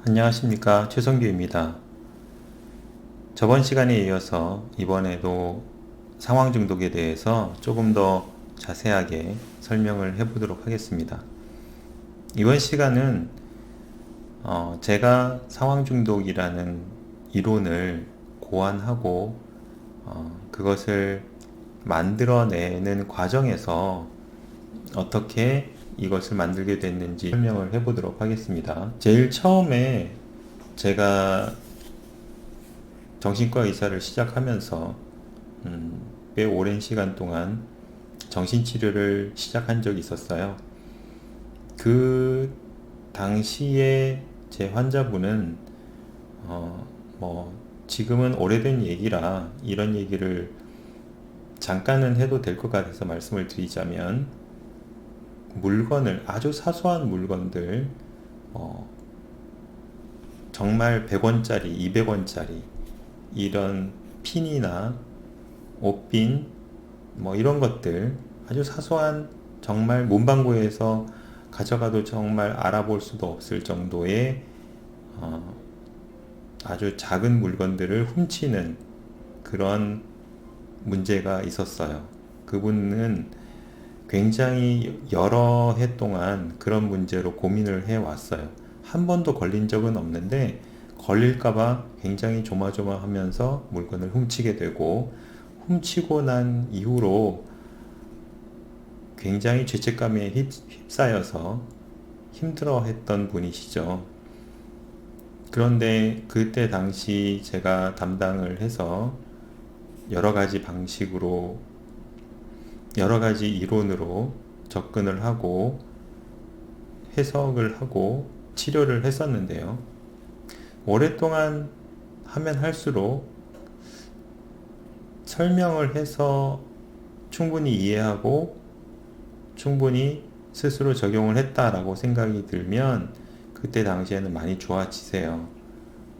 안녕하십니까, 최성규입니다. 저번 시간에 이어서 이번에도 상황 중독에 대해서 조금 더 자세하게 설명을 해보도록 하겠습니다. 이번 시간은 제가 상황 중독이라는 이론을 고안하고 그것을 만들어내는 과정에서 어떻게 이것을 만들게 됐는지 설명을 해보도록 하겠습니다. 제일 처음에 제가 정신과 의사를 시작하면서 꽤 오랜 시간 동안 정신치료를 시작한 적이 있었어요. 그 당시에 제 환자분은 지금은 오래된 얘기라 이런 얘기를 잠깐은 해도 될 것 같아서 말씀을 드리자면, 물건을, 아주 사소한 물건들, 정말 100원짜리, 200원짜리 이런 핀이나 옷핀 이런 것들, 아주 사소한, 정말 문방구에서 가져가도 정말 알아볼 수도 없을 정도의 아주 작은 물건들을 훔치는 그런 문제가 있었어요. 그분은 굉장히 여러 해 동안 그런 문제로 고민을 해왔어요. 한 번도 걸린 적은 없는데 걸릴까봐 굉장히 조마조마하면서 물건을 훔치게 되고, 훔치고 난 이후로 굉장히 죄책감에 휩싸여서 힘들어했던 분이시죠. 그런데 그때 당시 제가 담당을 해서 여러 가지 방식으로, 여러 가지 이론으로 접근을 하고 해석을 하고 치료를 했었는데요. 오랫동안 하면 할수록 설명을 해서 충분히 이해하고 충분히 스스로 적용을 했다라고 생각이 들면 그때 당시에는 많이 좋아지세요.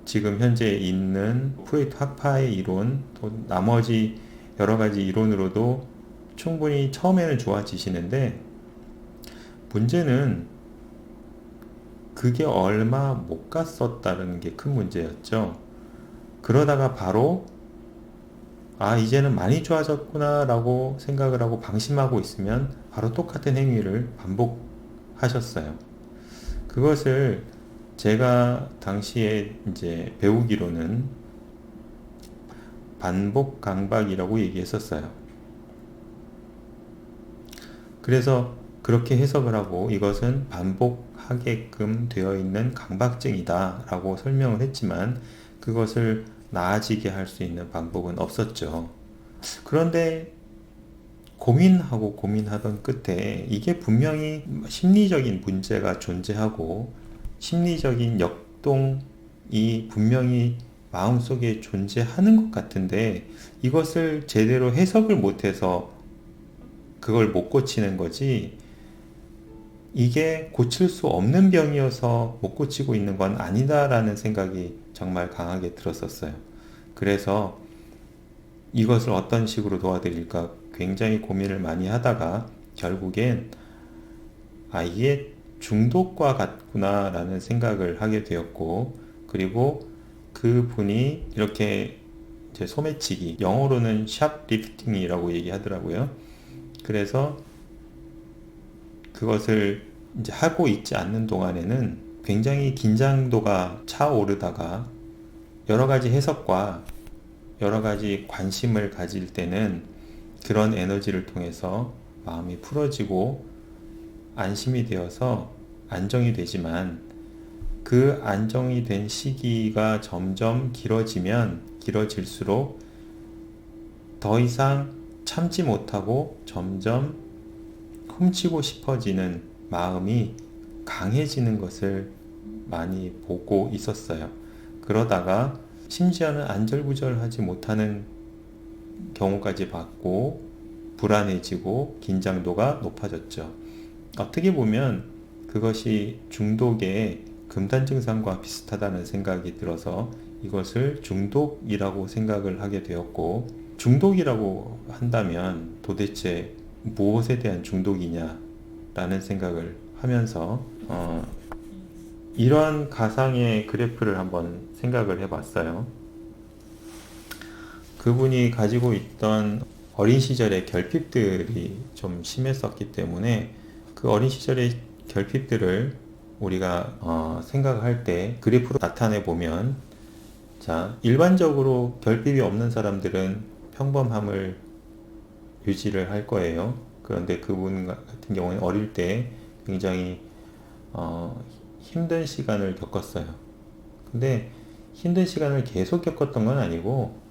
지금 현재 있는 프로이트 학파의 이론, 또 나머지 여러 가지 이론으로도 충분히 처음에는 좋아지시는데, 문제는 그게 얼마 못 갔었다는 게 큰 문제였죠. 그러다가 바로 이제는 많이 좋아졌구나 라고 생각을 하고 방심하고 있으면 바로 똑같은 행위를 반복하셨어요. 그것을 제가 당시에 이제 배우기로는 반복 강박이라고 얘기했었어요. 그래서 그렇게 해석을 하고 이것은 반복하게끔 되어 있는 강박증이다 라고 설명을 했지만, 그것을 나아지게 할 수 있는 방법은 없었죠. 그런데 고민하고 고민하던 끝에 이게 분명히 심리적인 문제가 존재하고 심리적인 역동이 분명히 마음속에 존재하는 것 같은데, 이것을 제대로 해석을 못해서 그걸 못 고치는 거지, 이게 고칠 수 없는 병이어서 못 고치고 있는 건 아니다라는 생각이 정말 강하게 들었었어요. 그래서 이것을 어떤 식으로 도와드릴까 굉장히 고민을 많이 하다가 결국엔 이게 중독과 같구나 라는 생각을 하게 되었고, 그리고 그 분이 이렇게 이제 소매치기, 영어로는 샵리프팅이라고 얘기하더라고요. 그래서 그것을 이제 하고 있지 않는 동안에는 굉장히 긴장도가 차오르다가 여러 가지 해석과 여러 가지 관심을 가질 때는 그런 에너지를 통해서 마음이 풀어지고 안심이 되어서 안정이 되지만, 그 안정이 된 시기가 점점 길어지면 길어질수록 더 이상 참지 못하고 점점 훔치고 싶어지는 마음이 강해지는 것을 많이 보고 있었어요. 그러다가 심지어는 안절부절하지 못하는 경우까지 받고 불안해지고 긴장도가 높아졌죠. 어떻게 보면 그것이 중독의 금단 증상과 비슷하다는 생각이 들어서 이것을 중독이라고 생각을 하게 되었고, 중독이라고 한다면 도대체 무엇에 대한 중독이냐 라는 생각을 하면서 이러한 가상의 그래프를 한번 생각을 해봤어요. 그분이 가지고 있던 어린 시절의 결핍들이 좀 심했었기 때문에 그 어린 시절의 결핍들을 우리가 생각할 때 그래프로 나타내 보면, 자, 일반적으로 결핍이 없는 사람들은 평범함을 유지를 할 거예요. 그런데 그분 같은 경우는 어릴 때 굉장히 힘든 시간을 겪었어요. 근데 힘든 시간을 계속 겪었던 건 아니고,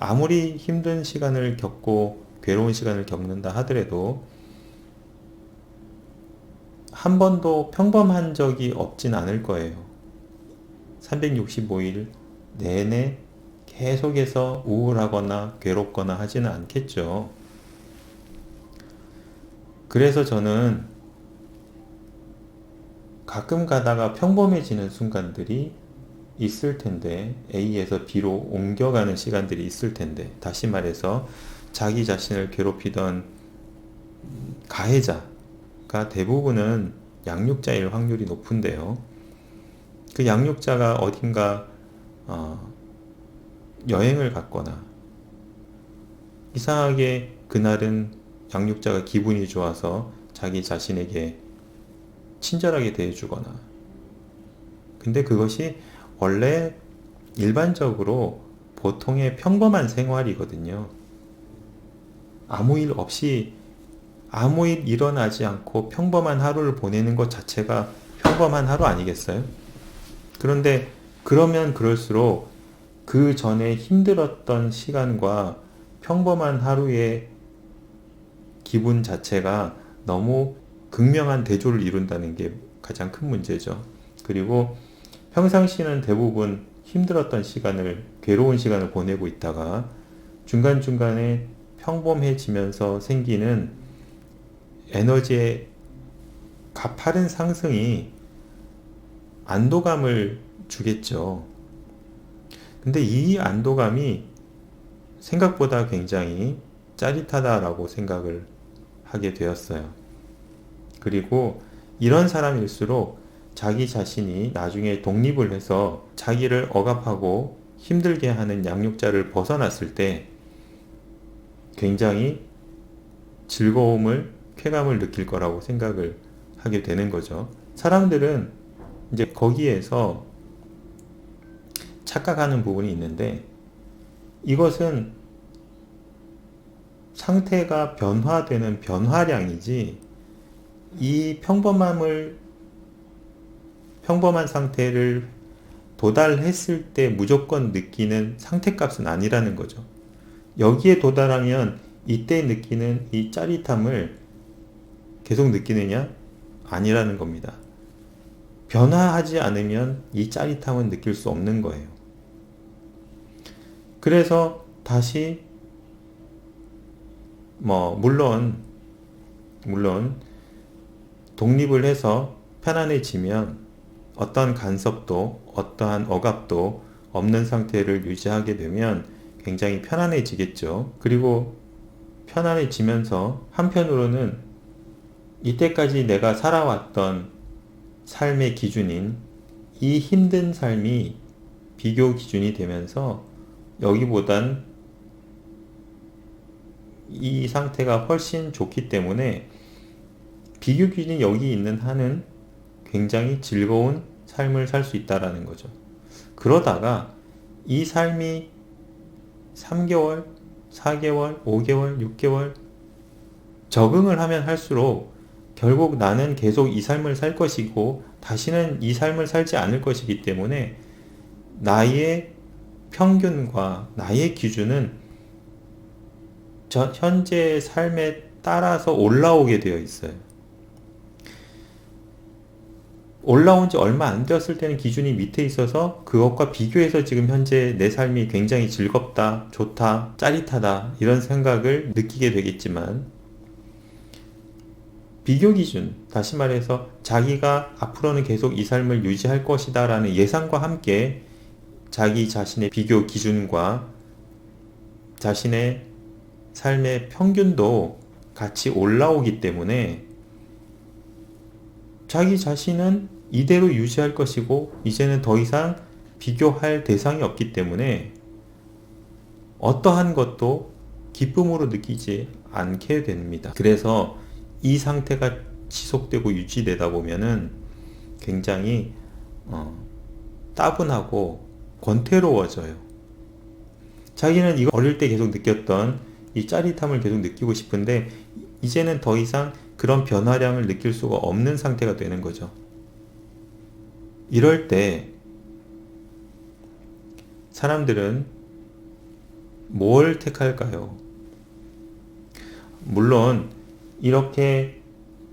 아무리 힘든 시간을 겪고 괴로운 시간을 겪는다 하더라도 한 번도 평범한 적이 없진 않을 거예요. 365일 내내 계속해서 우울하거나 괴롭거나 하지는 않겠죠. 그래서 저는 가끔 가다가 평범해지는 순간들이 있을 텐데, A에서 B로 옮겨가는 시간들이 있을 텐데, 다시 말해서 자기 자신을 괴롭히던 가해자가 대부분은 양육자일 확률이 높은데요. 그 양육자가 어딘가 여행을 갔거나, 이상하게 그날은 양육자가 기분이 좋아서 자기 자신에게 친절하게 대해주거나, 근데 그것이 원래 일반적으로 보통의 평범한 생활이거든요. 아무 일 없이, 아무 일 일어나지 않고 평범한 하루를 보내는 것 자체가 평범한 하루 아니겠어요? 그런데 그러면 그럴수록 그 전에 힘들었던 시간과 평범한 하루의 기분 자체가 너무 극명한 대조를 이룬다는 게 가장 큰 문제죠. 그리고 평상시는 대부분 힘들었던 시간을, 괴로운 시간을 보내고 있다가 중간중간에 평범해지면서 생기는 에너지의 가파른 상승이 안도감을 주겠죠. 근데 이 안도감이 생각보다 굉장히 짜릿하다라고 생각을 하게 되었어요. 그리고 이런 사람일수록 자기 자신이 나중에 독립을 해서 자기를 억압하고 힘들게 하는 양육자를 벗어났을 때 굉장히 즐거움을, 쾌감을 느낄 거라고 생각을 하게 되는 거죠. 사람들은 이제 거기에서 착각하는 부분이 있는데, 이것은 상태가 변화되는 변화량이지, 이 평범한 상태를 도달했을 때 무조건 느끼는 상태값은 아니라는 거죠. 여기에 도달하면 이때 느끼는 이 짜릿함을 계속 느끼느냐? 아니라는 겁니다. 변화하지 않으면 이 짜릿함은 느낄 수 없는 거예요. 그래서 다시 물론 독립을 해서 편안해지면 어떠한 간섭도, 어떠한 억압도 없는 상태를 유지하게 되면 굉장히 편안해지겠죠. 그리고 편안해지면서 한편으로는 이때까지 내가 살아왔던 삶의 기준인 이 힘든 삶이 비교 기준이 되면서 여기보단 이 상태가 훨씬 좋기 때문에 비교 기준이 여기 있는 한은 굉장히 즐거운 삶을 살 수 있다라는 거죠. 그러다가 이 삶이 3개월, 4개월, 5개월, 6개월 적응을 하면 할수록 결국 나는 계속 이 삶을 살 것이고 다시는 이 삶을 살지 않을 것이기 때문에 나의 평균과 나의 기준은 현재의 삶에 따라서 올라오게 되어 있어요. 올라온 지 얼마 안 되었을 때는 기준이 밑에 있어서 그것과 비교해서 지금 현재 내 삶이 굉장히 즐겁다, 좋다, 짜릿하다 이런 생각을 느끼게 되겠지만, 비교 기준, 다시 말해서 자기가 앞으로는 계속 이 삶을 유지할 것이다 라는 예상과 함께 자기 자신의 비교 기준과 자신의 삶의 평균도 같이 올라오기 때문에 자기 자신은 이대로 유지할 것이고 이제는 더 이상 비교할 대상이 없기 때문에 어떠한 것도 기쁨으로 느끼지 않게 됩니다. 그래서 이 상태가 지속되고 유지되다 보면은 굉장히 따분하고 권태로워져요. 자기는 이거 어릴 때 계속 느꼈던 이 짜릿함을 계속 느끼고 싶은데 이제는 더 이상 그런 변화량을 느낄 수가 없는 상태가 되는 거죠. 이럴 때 사람들은 뭘 택할까요? 물론 이렇게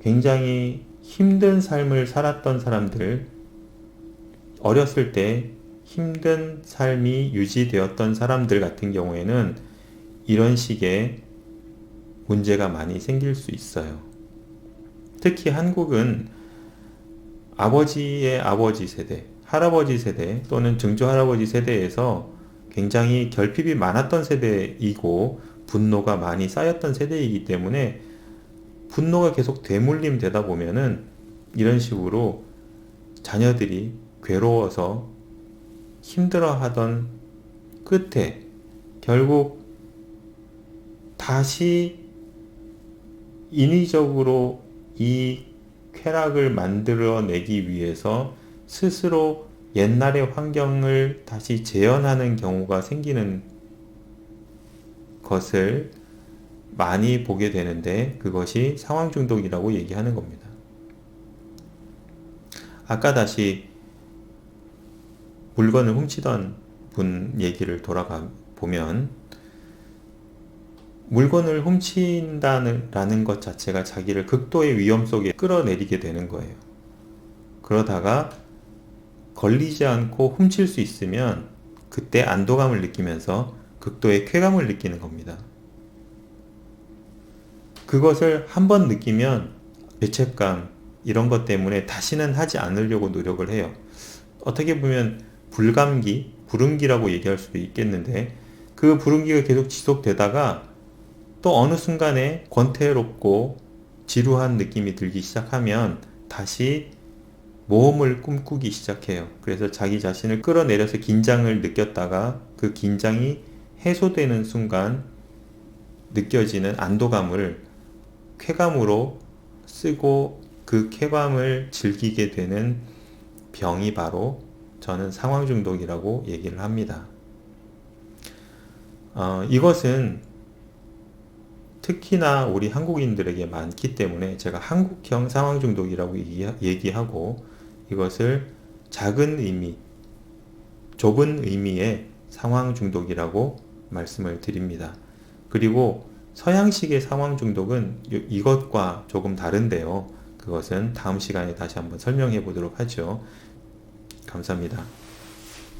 굉장히 힘든 삶을 살았던 사람들, 어렸을 때 힘든 삶이 유지되었던 사람들 같은 경우에는 이런 식의 문제가 많이 생길 수 있어요. 특히 한국은 아버지의 아버지 세대, 할아버지 세대 또는 증조할아버지 세대에서 굉장히 결핍이 많았던 세대이고 분노가 많이 쌓였던 세대이기 때문에 분노가 계속 되물림 되다 보면은 이런 식으로 자녀들이 괴로워서 힘들어하던 끝에 결국 다시 인위적으로 이 쾌락을 만들어내기 위해서 스스로 옛날의 환경을 다시 재현하는 경우가 생기는 것을 많이 보게 되는데 그것이 상황 중독이라고 얘기하는 겁니다. 아까 다시 물건을 훔치던 분 얘기를 돌아가 보면 물건을 훔친다는 것 자체가 자기를 극도의 위험 속에 끌어내리게 되는 거예요. 그러다가 걸리지 않고 훔칠 수 있으면 그때 안도감을 느끼면서 극도의 쾌감을 느끼는 겁니다. 그것을 한번 느끼면 죄책감 이런 것 때문에 다시는 하지 않으려고 노력을 해요. 어떻게 보면 불감기, 불응기라고 얘기할 수도 있겠는데 그 불응기가 계속 지속되다가 또 어느 순간에 권태롭고 지루한 느낌이 들기 시작하면 다시 모험을 꿈꾸기 시작해요. 그래서 자기 자신을 끌어내려서 긴장을 느꼈다가 그 긴장이 해소되는 순간 느껴지는 안도감을 쾌감으로 쓰고 그 쾌감을 즐기게 되는 병이 바로 저는 상황 중독이라고 얘기를 합니다. 이것은 특히나 우리 한국인들에게 많기 때문에 제가 한국형 상황 중독이라고 얘기하고 이것을 작은 의미, 좁은 의미의 상황 중독이라고 말씀을 드립니다. 그리고 서양식의 상황 중독은 이것과 조금 다른데요. 그것은 다음 시간에 다시 한번 설명해 보도록 하죠. 감사합니다.